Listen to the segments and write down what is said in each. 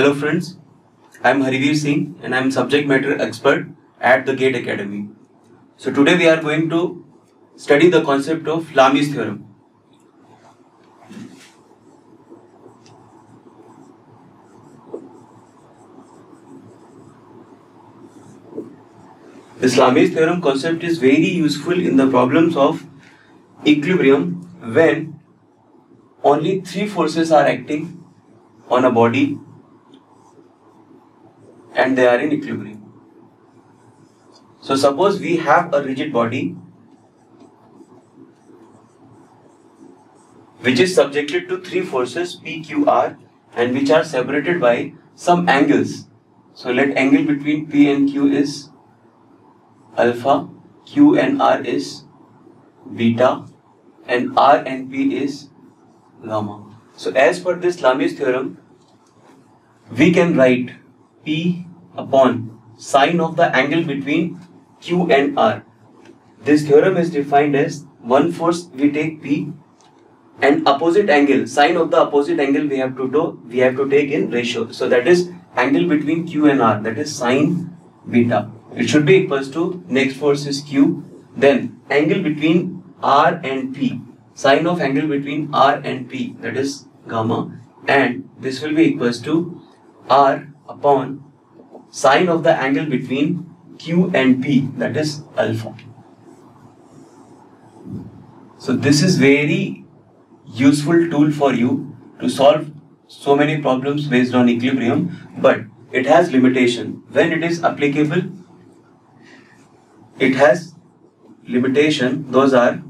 Hello friends, I am Harivir Singh and I am subject matter expert at the GATE Academy. So today we are going to study the concept of Lami's theorem. This Lami's theorem concept is very useful in the problems of equilibrium when only three forces are acting on a body and they are in equilibrium. So suppose we have a rigid body which is subjected to three forces P, Q, R and which are separated by some angles. So let angle between P and Q is alpha, Q and R is beta and R and P is gamma. So as per this Lami's theorem, we can write P upon sine of the angle between Q and R. This theorem is defined as one force we take P and opposite angle, sine of the opposite angle we have to take in ratio. So that is angle between Q and R, that is sine beta. It should be equals to next force is Q, then angle between R and P, sine of angle between R and P, that is gamma, and this will be equals to R upon sine of the angle between Q and P, that is alpha. So this is very useful tool for you to solve so many problems based on equilibrium, but it has limitation. When it is applicable, it has limitation. Those are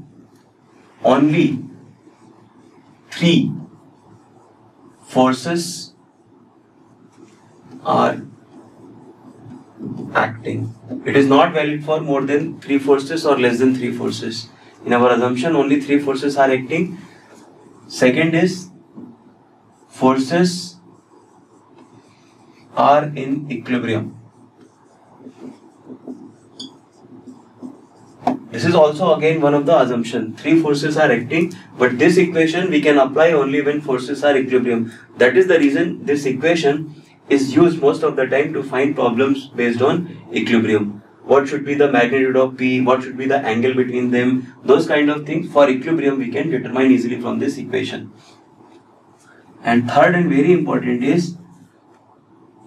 only three forces are acting. It is not valid for more than three forces or less than three forces. In our assumption, only three forces are acting. Second is forces are in equilibrium. This is also again one of the assumptions. Three forces are acting, but this equation we can apply only when forces are equilibrium. That is the reason this equation is used most of the time to find problems based on equilibrium. What should be the magnitude of P, what should be the angle between them, those kind of things for equilibrium we can determine easily from this equation. And third and very important is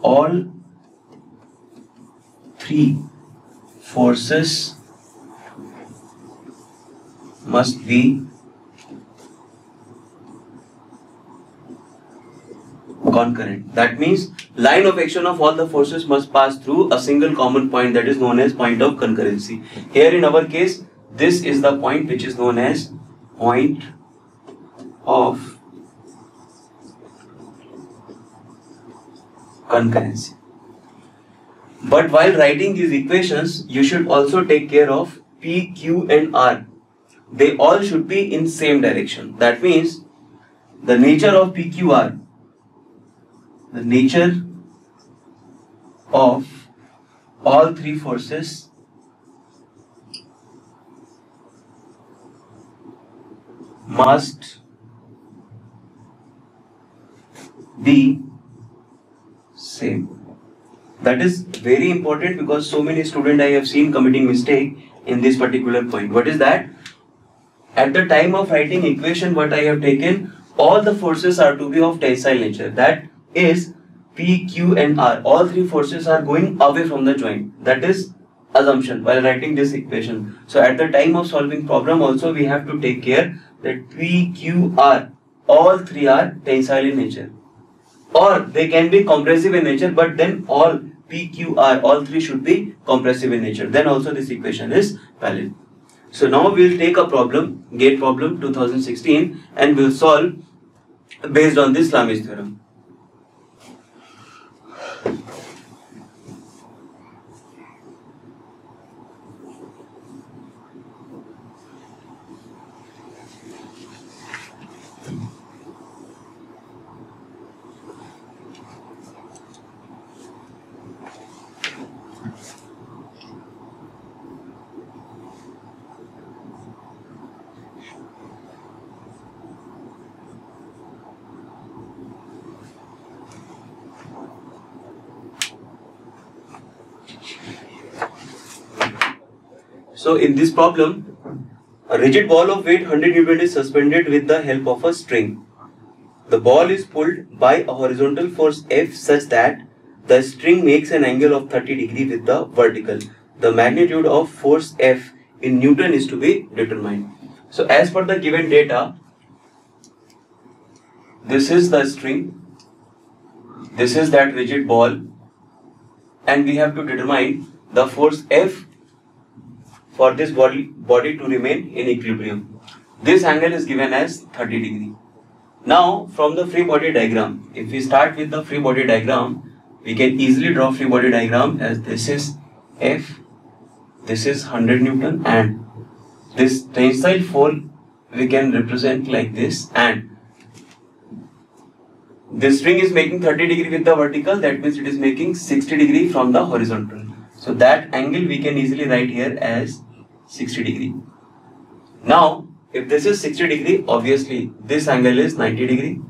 all three forces must be concurrent. That means line of action of all the forces must pass through a single common point, that is known as point of concurrency. Here in our case, this is the point which is known as point of concurrency. But while writing these equations, you should also take care of P, Q and R. They all should be in same direction. That means the nature of PQR, the nature of all three forces must be same. That is very important because so many students I have seen committing mistake in this particular point. What is that? At the time of writing equation, what I have taken, all the forces are to be of tensile nature. That is P, Q and R. All three forces are going away from the joint. That is assumption while writing this equation. So at the time of solving problem also we have to take care that P, Q, R, all three are tensile in nature. Or they can be compressive in nature, but then all P, Q, R, all three should be compressive in nature. Then also this equation is valid. So now we will take a problem, GATE problem 2016, and we will solve based on this Lami's theorem. So in this problem, a rigid ball of weight 100 Newton is suspended with the help of a string. The ball is pulled by a horizontal force F such that the string makes an angle of 30 degrees with the vertical. The magnitude of force F in Newton is to be determined. So as per the given data, this is the string, this is that rigid ball, and we have to determine the force F for this body to remain in equilibrium. This angle is given as 30 degrees. Now from the free body diagram, if we start with the free body diagram, we can easily draw free body diagram as this is F, this is 100 Newton, and this tensile force we can represent like this, and this string is making 30 degrees with the vertical, that means it is making 60 degrees from the horizontal. So that angle we can easily write here as 60 degrees. Now if this is 60 degrees, obviously this angle is 90 degrees,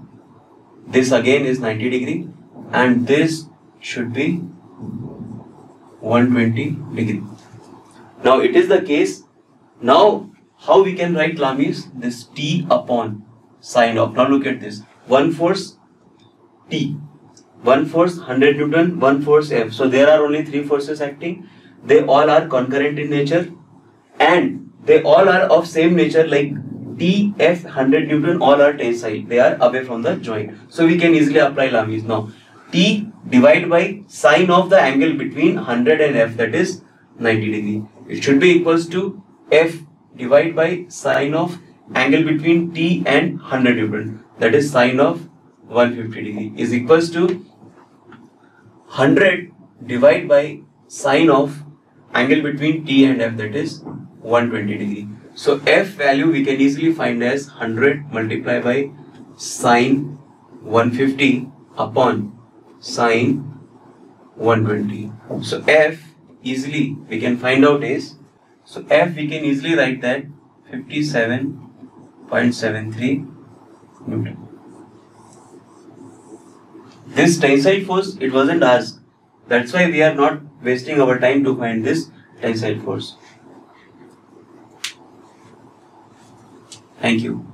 this again is 90 degrees, and this should be 120 degrees. Now it is the case. Now how we can write Lami is this T upon sine of. Now look at this. One force T, one force 100 Newton, one force F. So there are only three forces acting. They all are concurrent in nature, and they all are of same nature, like T, F, 100 Newton, all are tensile. They are away from the joint. So we can easily apply Lami's. Now T divided by sine of the angle between 100 and F, that is 90 degree. It should be equals to F divided by sine of angle between T and 100 Newton, that is sine of 150 degree, is equals to 100 divided by sine of angle between T and F, that is 120 degree. So F value we can easily find as 100 multiplied by sine 150 upon sine 120. So F easily we can find out is, so F we can easily write that 57.73 Newton. This tensile force, it wasn't asked. That's why we are not wasting our time to find this tensile force. Thank you.